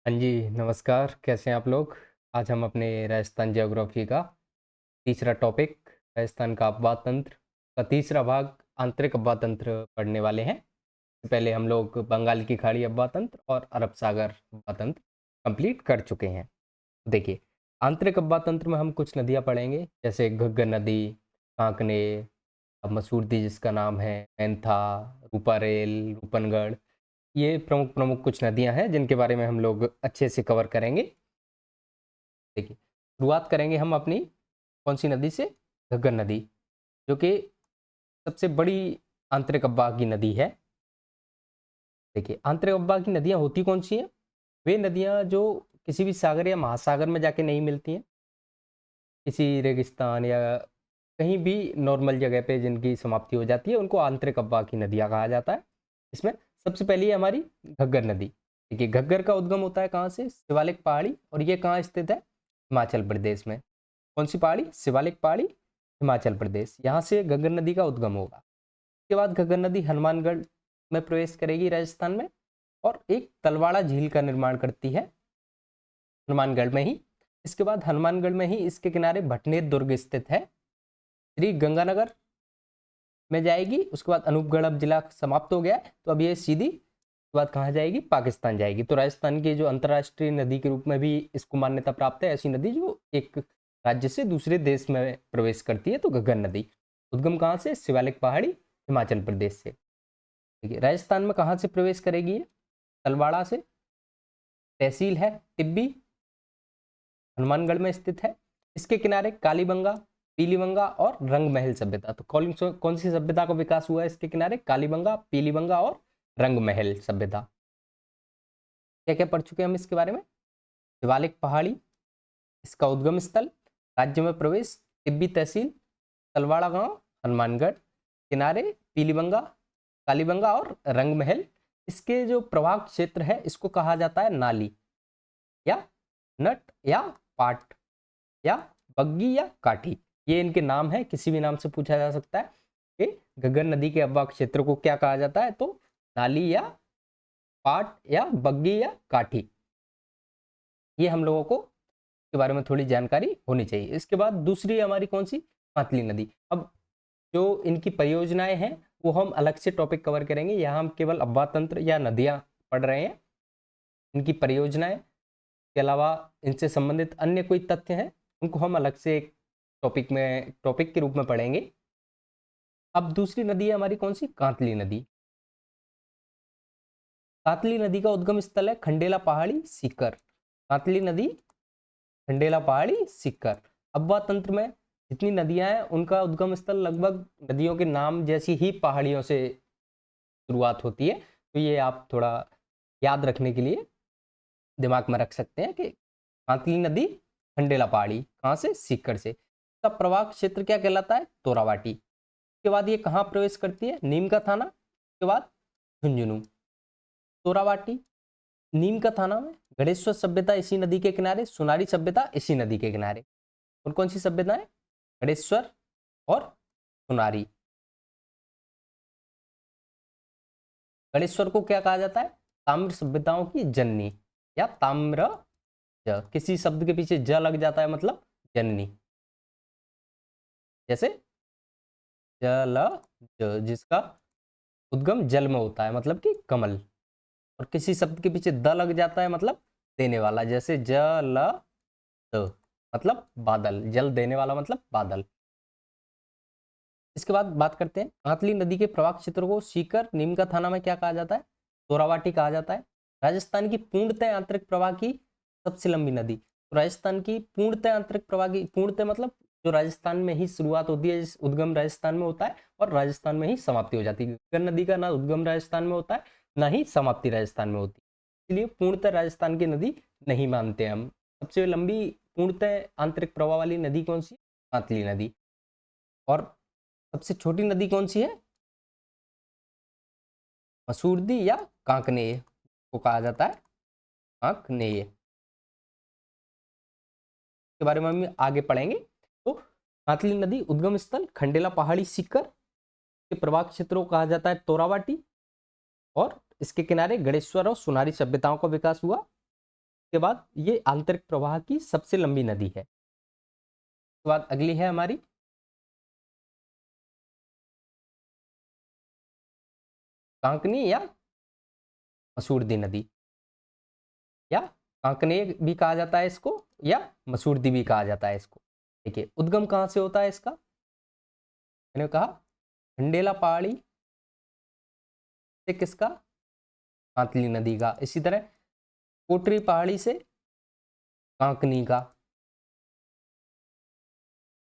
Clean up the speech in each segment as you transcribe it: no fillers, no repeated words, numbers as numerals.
हाँ जी, नमस्कार। कैसे हैं आप लोग? आज हम अपने राजस्थान ज्योग्राफी का तीसरा टॉपिक राजस्थान का अफवाह तंत्र का तीसरा भाग आंतरिक अफवाह तंत्र पढ़ने वाले हैं। पहले हम लोग बंगाल की खाड़ी अफवाह तंत्र और अरब सागर अफवाह तंत्र कंप्लीट कर चुके हैं। देखिए, आंतरिक अफवाह तंत्र में हम कुछ नदियाँ पढ़ेंगे जैसे घग्गर नदी, कांकने, अब मसूरदी जिसका नाम है, मेंथा, रूपारेल, रूपनगढ़। ये प्रमुख प्रमुख कुछ नदियाँ हैं जिनके बारे में हम लोग अच्छे से कवर करेंगे। देखिए, शुरुआत करेंगे हम अपनी कौन सी नदी से? घग्गर नदी, जो कि सबसे बड़ी आंतरिक अववाह की नदी है। देखिए, आंतरिक अववाह की नदियाँ होती कौन सी हैं? वे नदियाँ जो किसी भी सागर या महासागर में जाके नहीं मिलती हैं, किसी रेगिस्तान या कहीं भी नॉर्मल जगह पे जिनकी समाप्ति हो जाती है, उनको आंतरिक अववाह की नदियाँ कहा जाता है। इसमें सबसे पहली है हमारी घग्गर नदी। देखिए, घग्गर का उद्गम होता है कहाँ से? शिवालिक पहाड़ी। और ये कहाँ स्थित है? हिमाचल प्रदेश में। कौन सी पहाड़ी? शिवालिक पहाड़ी, हिमाचल प्रदेश। यहाँ से घग्गर नदी का उद्गम होगा। इसके बाद घग्गर नदी हनुमानगढ़ में प्रवेश करेगी राजस्थान में, और एक तलवाड़ा झील का निर्माण करती है हनुमानगढ़ में ही। इसके बाद हनुमानगढ़ में ही इसके किनारे भटनेर दुर्ग स्थित है। श्री गंगानगर में जाएगी। उसके बाद अनूपगढ़ अब जिला समाप्त हो गया है, तो अब ये सीधी उसके बाद कहाँ जाएगी? पाकिस्तान जाएगी। तो राजस्थान की जो अंतर्राष्ट्रीय नदी के रूप में भी इसको मान्यता प्राप्त है, ऐसी नदी जो एक राज्य से दूसरे देश में प्रवेश करती है, तो घग्गर नदी। उद्गम कहाँ से? शिवालिक पहाड़ी, हिमाचल प्रदेश से। देखिए, राजस्थान में कहाँ से प्रवेश करेगी ये? तलवाड़ा से। तहसील है टिब्बी, हनुमानगढ़ में स्थित है। इसके किनारे कालीबंगा, पीलीबंगा और रंगमहल सभ्यता। तो कौन सी सभ्यता का विकास हुआ है इसके किनारे? कालीबंगा, पीलीबंगा और रंगमहल सभ्यता। क्या क्या पढ़ चुके हैं हम इसके बारे में? शिवालिक पहाड़ी, इसका उद्गम स्थल, राज्य में प्रवेश टिब्बी तहसील, तलवाड़ा गांव, हनुमानगढ़, किनारे पीलीबंगा, कालीबंगा और रंगमहल। इसके जो प्रवाह क्षेत्र है इसको कहा जाता है नाली या नट या पाट या बग्गी या काठी। ये इनके नाम है, किसी भी नाम से पूछा जा सकता है कि घग्गर नदी के अववाह क्षेत्र को क्या कहा जाता है, तो नाली या पाट या बग्गी या काठी। ये हम लोगों को के बारे में थोड़ी जानकारी होनी चाहिए। इसके बाद दूसरी हमारी कौन सी? कांतली नदी। अब जो इनकी परियोजनाएं हैं वो हम अलग से टॉपिक कवर करेंगे। यहाँ हम केवल अववाह तंत्र या नदियाँ पढ़ रहे हैं। इनकी परियोजनाएं के अलावा इनसे संबंधित अन्य कोई तथ्य हैं, उनको हम अलग से एक टॉपिक के रूप में पढ़ेंगे। अब दूसरी नदी है हमारी कौन सी? कांतली नदी। कांतली नदी का उद्गम स्थल है खंडेला पहाड़ी, सीकर। कांतली नदी, खंडेला पहाड़ी, सीकर। अब्बा तंत्र में जितनी नदियां हैं उनका उद्गम स्थल लगभग नदियों के नाम जैसी ही पहाड़ियों से शुरुआत होती है। तो ये आप थोड़ा याद रखने के लिए दिमाग में रख सकते हैं कि कांतली नदी, खंडेला पहाड़ी, कहाँ से? सीकर से। इसका प्रवाह क्षेत्र क्या कहलाता है? तोरावाटी। उसके बाद ये कहाँ प्रवेश करती है? नीम का थाना, उसके बाद झुंझुनू। तोरावाटी, नीम का थाना में गणेश्वर सभ्यता इसी नदी के किनारे, सुनारी सभ्यता इसी नदी के किनारे। कौन कौन सी सभ्यता है? गणेश्वर और सुनारी। गणेश्वर को क्या कहा जाता है? ताम्र सभ्यताओं की जननी या ताम्र ज। किसी शब्द के पीछे ज लग जाता है मतलब जननी। जैसे जल जिसका उद्गम जल में होता है मतलब कि कमल। और किसी शब्द के पीछे द लग जाता है मतलब देने वाला। जैसे जल मतलब बादल, जल देने वाला मतलब बादल। इसके बाद बात करते हैं कांतली नदी के प्रवाह क्षेत्र को सीकर, नीम का थाना में क्या कहा जाता है? तोरावाटी कहा जाता है। राजस्थान की पूर्णतः आंतरिक प्रवाह की सबसे लंबी नदी। तो राजस्थान की पूर्णतः आंतरिक प्रवाह की, पूर्णतः मतलब जो राजस्थान में ही शुरुआत होती है, जिस उद्गम राजस्थान में होता है और राजस्थान में ही समाप्ति हो जाती है। गंगा नदी का ना उद्गम राजस्थान में होता है ना ही समाप्ति राजस्थान में होती है, इसलिए पूर्णतः राजस्थान की नदी नहीं मानते हम। सबसे लंबी पूर्णतः आंतरिक प्रवाह वाली नदी कौन सी? कांतली नदी। और सबसे छोटी नदी कौन सी है? मसूरदी या कांकनेय को कहा जाता है कांकनेय। के बारे में हम आगे पढ़ेंगे। तो कांतली नदी उद्गम स्थल खंडेला पहाड़ी, सीकर के प्रवाह क्षेत्रों को कहा जाता है तोरावाटी। और इसके किनारे गणेश्वर और सुनारी सभ्यताओं का विकास हुआ। इसके बाद ये आंतरिक प्रवाह की सबसे लंबी नदी है। उसके बाद अगली है हमारी कांकनी या मसूरदी नदी, या कांकने भी कहा जाता है इसको, या मसूरदी भी कहा जाता है इसको। देखिए उद्गम कहाँ से होता है इसका, मैंने कहा खंडेला पहाड़ी से किसका, कांतली नदी का। इसी तरह कोटरी पहाड़ी से कांकनी का,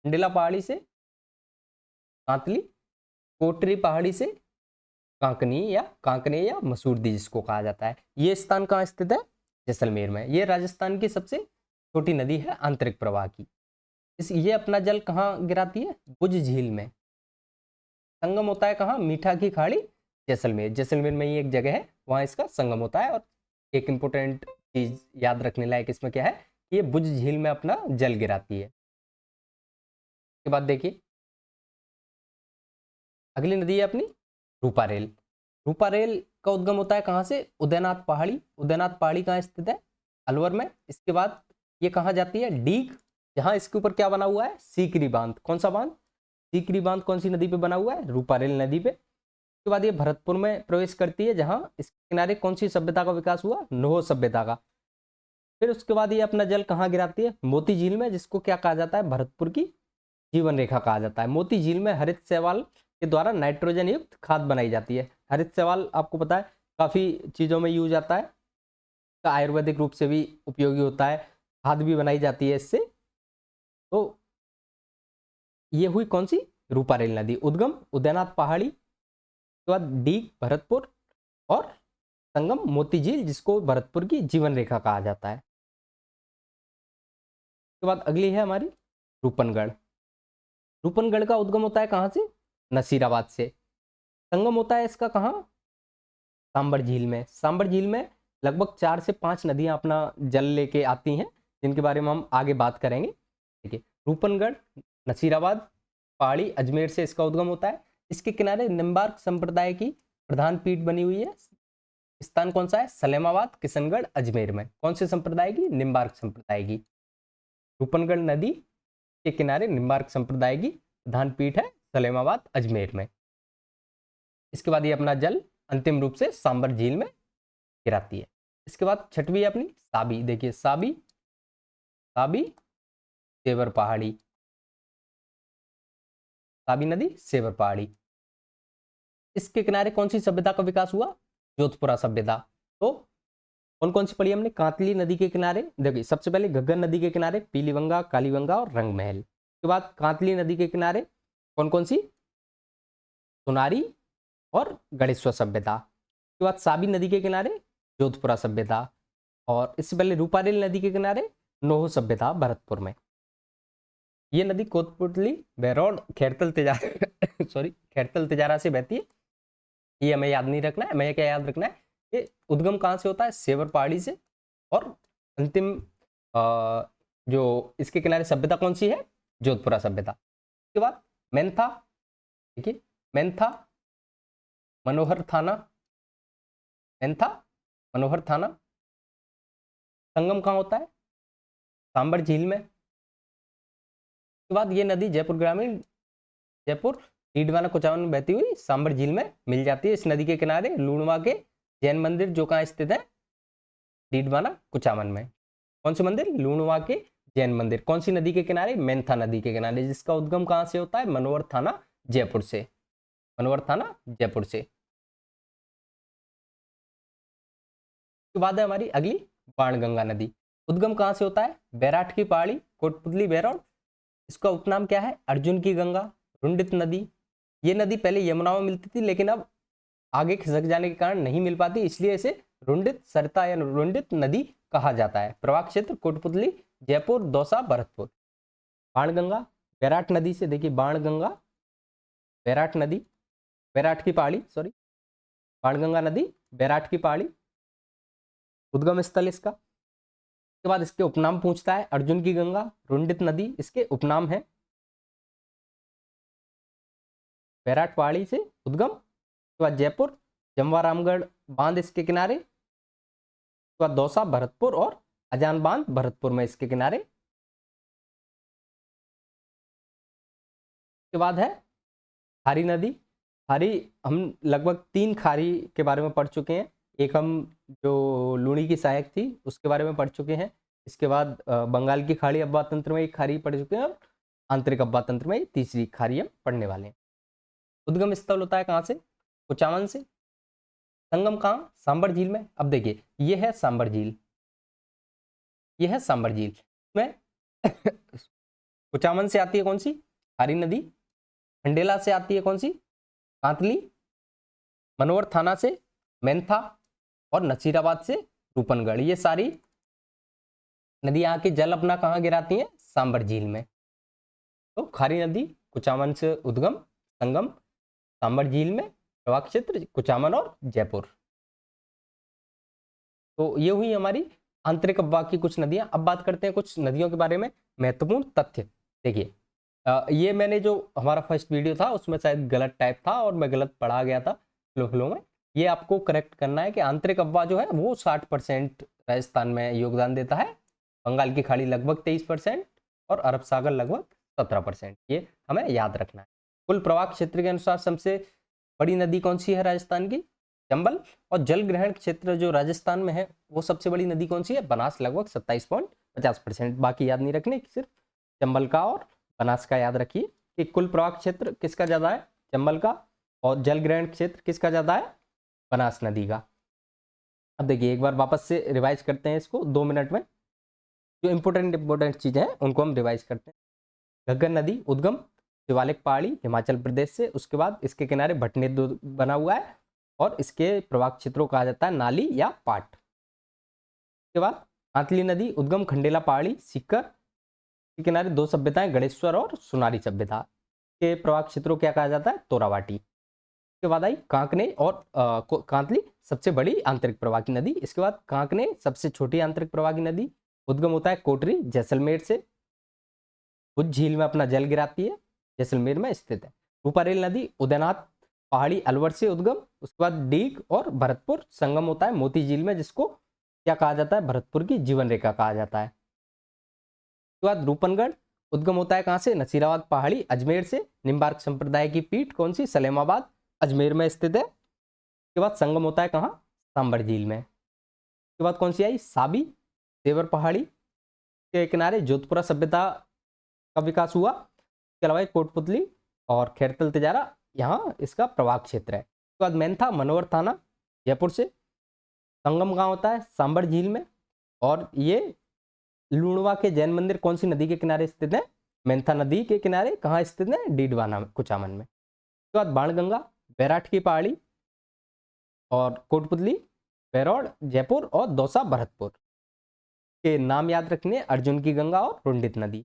खंडेला पहाड़ी से कांतली, कोटरी पहाड़ी से कांकनी या कांकने या मसूरदी जिसको कहा जाता है। ये स्थान कहाँ स्थित है, जैसलमेर में। ये राजस्थान की सबसे छोटी नदी है आंतरिक प्रवाह की। ये अपना जल कहाँ गिराती है, भुज झील में। संगम होता है कहाँ, मीठा की खाड़ी जैसलमेर। जैसलमेर में ही एक जगह है, वहाँ इसका संगम होता है। और एक इम्पोर्टेंट चीज याद रखने लायक इसमें क्या है, ये भुज झील में अपना जल गिराती है। इसके बाद देखिए अगली नदी है अपनी रूपारेल। रूपारेल का उद्गम होता है कहाँ से, उदयनाथ पहाड़ी। उदयनाथ पहाड़ी कहाँ स्थित है, अलवर में। इसके बाद ये कहाँ जाती है, डीग, जहाँ इसके ऊपर क्या बना हुआ है, सीकरी बांध। कौन सा बांध, सीकरी बांध। कौन सी नदी पे बना हुआ है, रूपारेल नदी पे। उसके बाद ये भरतपुर में प्रवेश करती है, जहाँ इसके किनारे कौन सी सभ्यता का विकास हुआ, नोह सभ्यता का। फिर उसके बाद ये अपना जल कहाँ गिराती है, मोती झील में, जिसको क्या कहा जाता है, भरतपुर की जीवन रेखा कहा जाता है। मोती झील में हरित शैवाल के द्वारा नाइट्रोजन युक्त खाद बनाई जाती है। हरित शैवाल आपको पता है काफ़ी चीज़ों में यूज आता है, आयुर्वेदिक रूप से भी उपयोगी होता है, खाद भी बनाई जाती है इससे। तो ये हुई कौन सी, रूपारेल नदी। उद्गम उदयनाथ पहाड़ी, उसके बाद डीग भरतपुर, और संगम मोती झील, जिसको भरतपुर की जीवन रेखा कहा जाता है। उसके बाद अगली है हमारी रूपनगढ़। रूपनगढ़ का उद्गम होता है कहाँ से, नसीराबाद से। संगम होता है इसका कहाँ, सांबर झील में। सांबर झील में लगभग 4 से 5 नदियां अपना जल लेके आती हैं, जिनके बारे में हम आगे बात करेंगे। देखिए रूपनगढ़, नसीराबाद पहाड़ी, अजमेर से इसका उद्गम होता है। इसके किनारे निम्बार्क संप्रदाय की प्रधान पीठ बनी हुई है। स्थान कौन सा है, सलेमाबाद, किशनगढ़, अजमेर में। कौन से संप्रदाय की, निम्बार्क संप्रदाय की। रूपनगढ़ नदी के किनारे निम्बार्क संप्रदाय की प्रधान पीठ है, सलेमाबाद, अजमेर में। इसके बाद ये अपना जल अंतिम रूप से सांबर झील में गिराती है। इसके बाद छठवीं है अपनी साबी। देखिए साबी, साबी सेवर पहाड़ी, साबी नदी सेवर पहाड़ी। इसके किनारे कौन सी सभ्यता का विकास हुआ, जोधपुरा सभ्यता। तो कौन कौन सी पढ़ी हमने, कांतली नदी के किनारे, देखिए सबसे पहले घग्गर नदी के किनारे पीलीवंगा, कालीवंगा और रंगमहल। उसके बाद कांतली नदी के किनारे कौन कौन सी, सुनारी और गणेश्वर सभ्यता। उसके बाद साबी नदी के किनारे जोधपुरा सभ्यता, और इससे पहले रूपारेल नदी के किनारे नोह सभ्यता भरतपुर में। ये नदी कोतपुतली, बेरौर, खैरतल तिजारा सॉरी खैरतल तिजारा से बहती है। ये हमें याद नहीं रखना है, हमें क्या याद रखना है, ये उद्गम कहाँ से होता है, सेवर पहाड़ी से। और अंतिम जो इसके किनारे सभ्यता कौन सी है, जोधपुरा सभ्यता। उसके बाद मेंथा, देखिए मेंथा, मनोहर थाना, मेंथा मनोहर थाना। संगम कहाँ होता है, सांबर झील में। उसके बाद ये नदी जयपुर ग्रामीण, जयपुर डीडवाना कुचामन में बहती हुई सांबर झील में मिल जाती है। इस नदी के किनारे लूणवा के जैन मंदिर, जो कहाँ स्थित है, डीडवाना कुचामन में। कौन से मंदिर, लूणवा के जैन मंदिर। कौन सी नदी के किनारे, मेंथा नदी के किनारे, जिसका उद्गम कहाँ से होता है, मनोहर थाना जयपुर से, मनोहर थाना जयपुर से। उसके बाद है हमारी अगली बाणगंगा नदी। उद्गम कहाँ से होता है, बैराठ की पहाड़ी, कोटपुतली बैरौर। इसका उपनाम क्या है, अर्जुन की गंगा, रुंडित नदी। ये नदी पहले यमुना में मिलती थी, लेकिन अब आगे खिसक जाने के कारण नहीं मिल पाती, इसलिए इसे रुंडित सरिता या रुंडित नदी कहा जाता है। प्रवाह क्षेत्र कोटपुतली, जयपुर, दौसा, भरतपुर। बाणगंगा बैराठ नदी से, देखिए बाणगंगा बैराठ नदी, बैराठ की पहाड़ी सॉरी, बाणगंगा नदी बैराठ की पहाड़ी, उद्गम स्थल इसका। उसके बाद इसके उपनाम पूछता है, अर्जुन की गंगा, रुंडित नदी इसके उपनाम है। बैराठ पहाड़ी से उद्गम। उसके बाद जयपुर, जमवा रामगढ़ बांध इसके किनारे। उसके बाद दौसा, भरतपुर और अजान बांध भरतपुर में इसके किनारे। के बाद है खारी नदी। खारी, हम लगभग 3 खारी के बारे में पढ़ चुके हैं। एक हम जो लूणी की सहायक थी उसके बारे में पढ़ चुके हैं। इसके बाद बंगाल की खाड़ी अब्बा तंत्र में एक खारी पढ़ चुके हैं और आंतरिक अब्बा तंत्र में तीसरी खारी हम पढ़ने वाले हैं। उद्गम स्थल होता है कहाँ से? कुचामन से। संगम कहाँ? सांबर झील में। अब देखिए ये है सांबर झील, ये है सांबर झील में कुचामन से आती है कौन सी? खारी नदी। खंडेला से आती है कौन सी? कांतली। मनोवर थाना से मेंथा और नसीराबाद से रूपनगढ़। ये सारी नदियां आके जल अपना कहाँ गिराती हैं? सांबर झील में। तो खारी नदी कुचामन से उद्गम, संगम सांबर झील में, प्रवाह क्षेत्र कुचामन और जयपुर। तो ये हुई हमारी आंतरिक अब्बा की कुछ नदियां। अब बात करते हैं कुछ नदियों के बारे में महत्वपूर्ण तथ्य। देखिए ये मैंने जो हमारा फर्स्ट वीडियो था उसमें शायद गलत टाइप था और मैं गलत पढ़ा गया था फ्लो में। ये आपको करेक्ट करना है कि आंतरिक अब्बा जो है वो 60% राजस्थान में योगदान देता है, बंगाल की खाड़ी लगभग 23% और अरब सागर लगभग 17%। ये हमें याद रखना है। कुल प्रवाह क्षेत्र के अनुसार सबसे बड़ी नदी कौन सी है राजस्थान की? चंबल। और जल ग्रहण क्षेत्र जो राजस्थान में है वो सबसे बड़ी नदी कौन सी है? बनास, लगभग 27.50%। बाकी याद नहीं रखने, सिर्फ चंबल का और बनास का याद रखिए कि कुल प्रवाह क्षेत्र किसका ज्यादा है? चंबल का। और जल ग्रहण क्षेत्र किसका ज्यादा है? बनास नदी का। अब देखिए एक बार वापस से रिवाइज करते हैं इसको 2 मिनट में। जो इंपोर्टेंट चीजें हैं उनको हम रिवाइज करते हैं। घग्गर नदी उद्गम शिवालिक पहाड़ी हिमाचल प्रदेश से, उसके बाद इसके किनारे भटनेर बना हुआ है और इसके प्रवाह क्षेत्रों को कहा जाता है नाली या पाट। उसके बाद कांतली नदी उद्गम खंडेला पहाड़ी सीकर के किनारे 2 सभ्यताएं गणेश्वर और सुनारी सभ्यता के प्रवाह क्षेत्रों क्या कहा जाता है? तोरावाटी। इसके बाद आई कांकने और कांतली सबसे बड़ी आंतरिक प्रवाह की नदी। इसके बाद कांकने सबसे छोटी आंतरिक प्रवाह की नदी। उद्गम होता है कोटरी जैसलमेर से, उस झील में अपना जल गिराती है, जैसलमेर में स्थित है। रूपारेल नदी उदयनाथ पहाड़ी अलवर से उद्गम। उसके बाद डीग और भरतपुर संगम होता है मोती झील में, जिसको क्या कहा जाता है? भरतपुर की जीवन रेखा कहा जाता है। उसके बाद रूपनगढ़ उद्गम होता है कहाँ से? नसीराबाद पहाड़ी अजमेर से। निम्बार्क संप्रदाय की पीठ कौन सी? सलेमाबाद अजमेर में स्थित है। उसके बाद संगम होता है कहाँ? सांबर झील में। उसके बाद कौन सी आई? साबी देवर पहाड़ी के किनारे जोधपुरा सभ्यता का विकास हुआ। इसके अलावा कोटपुतली और खैरतल तिजारा यहाँ इसका प्रवाह क्षेत्र है। उसके बाद मेंथा मनोवर थाना जयपुर से। संगम कहाँ होता है? सांबर झील में। और ये लूणवा के जैन मंदिर कौन सी नदी के किनारे स्थित है? मेंथा नदी के किनारे। कहाँ स्थित है? डीडवाना कुचामन में। उसके बाद बाणगंगा बैराठ की पहाड़ी और कोटपुतली बैरौड़ जयपुर और दौसा भरतपुर के नाम याद रखने, अर्जुन की गंगा और रुंडित नदी।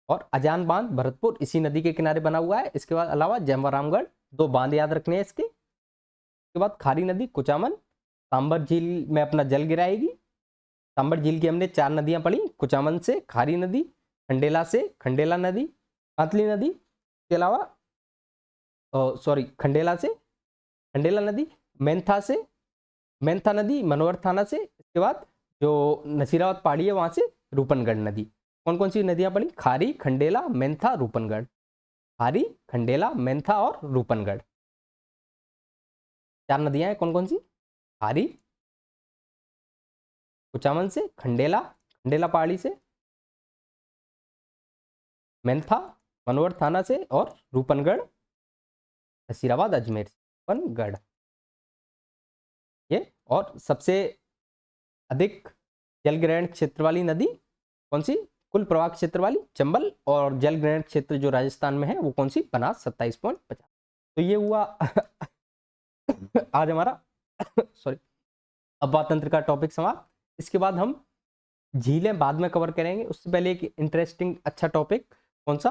और अजान बांध भरतपुर इसी नदी के किनारे बना हुआ है। इसके बाद अलावा जमवारामगढ़, 2 बांध याद रखने हैं इसके। उसके बाद खारी नदी कुचामन सांबर झील में अपना जल गिराएगी। सांबर झील की हमने 4 नदियां पढ़ी, कुचामन से खारी नदी, खंडेला से खंडेला नदी, कांतली नदी के अलावा खंडेला से खंडेला नदी, मेंथा से मेंथा नदी मनोहर थाना से। इसके बाद जो नसीराबाद पहाड़ी है वहां से रूपनगढ़ नदी। कौन कौन सी नदियां पड़ी? खारी, खंडेला, मेंथा, रूपनगढ़। खारी, खंडेला, मेंथा और रूपनगढ़ 4 नदियां हैं। कौन कौन सी? खारी कुचामन से, खंडेला खंडेला पहाड़ी से, मेंथा मनोहर थाना से और रूपनगढ़ नसीराबाद अजमेर से। रूपनगढ़ ये। और सबसे अधिक जल ग्रहण क्षेत्र वाली नदी कौन सी? कुल प्रवाह क्षेत्र वाली चंबल। और जल ग्रहण क्षेत्र जो राजस्थान में है वो कौन सी? बनास 27.50। तो ये हुआ आज हमारा सॉरी अब्बा तंत्र का टॉपिक समाप्त। इसके बाद हम झीलें बाद में कवर करेंगे। उससे पहले एक इंटरेस्टिंग अच्छा टॉपिक कौन सा?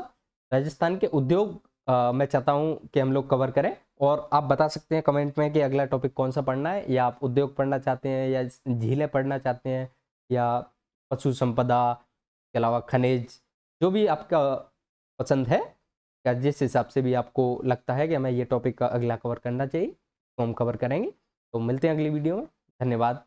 राजस्थान के उद्योग मैं चाहता हूँ कि हम लोग कवर करें। और आप बता सकते हैं कमेंट में कि अगला टॉपिक कौन सा पढ़ना है, या आप उद्योग पढ़ना चाहते हैं या झीलें पढ़ना चाहते हैं या पशु संपदा के अलावा खनिज, जो भी आपका पसंद है या जिस हिसाब से भी आपको लगता है कि हमें ये टॉपिक का अगला कवर करना चाहिए तो हम कवर करेंगे। तो मिलते हैं अगली वीडियो में। धन्यवाद।